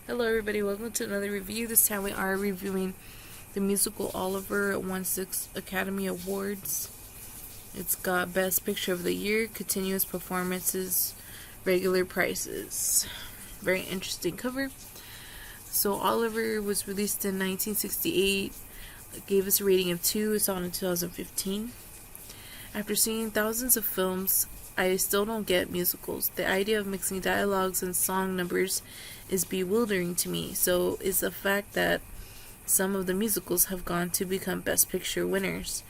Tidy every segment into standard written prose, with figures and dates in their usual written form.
Hello everybody, welcome to another review. This time we are reviewing the musical Oliver. It won 6 Academy Awards. It's got Best Picture of the Year, Continuous Performances, Regular Prices. Very interesting cover. So Oliver was released in 1968. It gave us a rating of 2. It's on in 2015. After seeing thousands of films, I still don't get musicals. The idea of mixing dialogues and song numbers is bewildering to me. So is the fact that some of the musicals have gone to become Best Picture winners.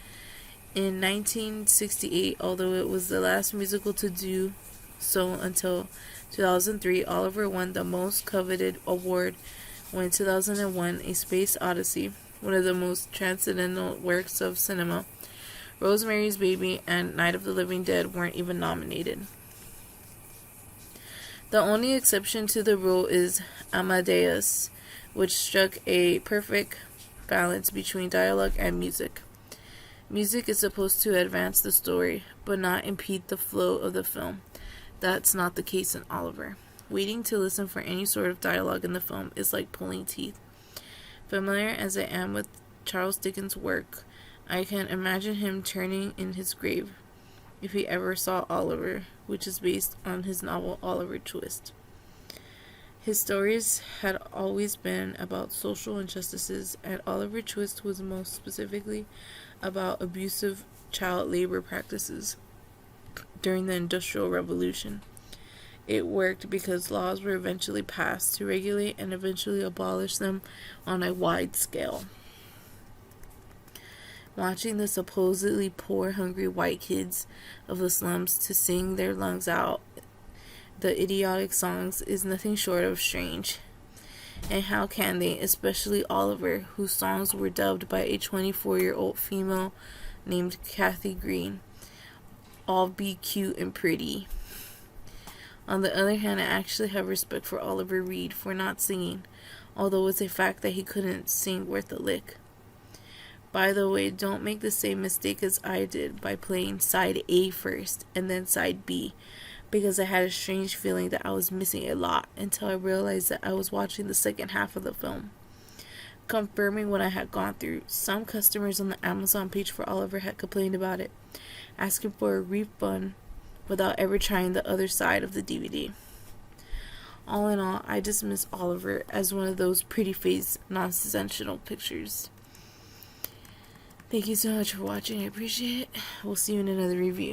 In 1968, although it was the last musical to do so until 2003, Oliver won the most coveted award when in 2001, A Space Odyssey, one of the most transcendental works of cinema, Rosemary's Baby, and Night of the Living Dead weren't even nominated. The only exception to the rule is Amadeus, which struck a perfect balance between dialogue and music. Music is supposed to advance the story, but not impede the flow of the film. That's not the case in Oliver. Waiting to listen for any sort of dialogue in the film is like pulling teeth. Familiar as I am with Charles Dickens' work, I can imagine him turning in his grave if he ever saw Oliver, which is based on his novel Oliver Twist. His stories had always been about social injustices, and Oliver Twist was most specifically about abusive child labor practices during the Industrial Revolution. It worked because laws were eventually passed to regulate and eventually abolish them on a wide scale. Watching the supposedly poor, hungry white kids of the slums to sing their lungs out the idiotic songs is nothing short of strange. And how can they, especially Oliver, whose songs were dubbed by a 24-year-old female named Kathy Green, all be cute and pretty? On the other hand, I actually have respect for Oliver Reed for not singing, although it's a fact that he couldn't sing worth a lick. By the way, don't make the same mistake as I did by playing side A first and then side B, because I had a strange feeling that I was missing a lot until I realized that I was watching the second half of the film. Confirming what I had gone through, some customers on the Amazon page for Oliver had complained about it, asking for a refund without ever trying the other side of the DVD. All in all, I dismiss Oliver as one of those pretty face, nonsensical pictures. Thank you so much for watching. I appreciate it. We'll see you in another review.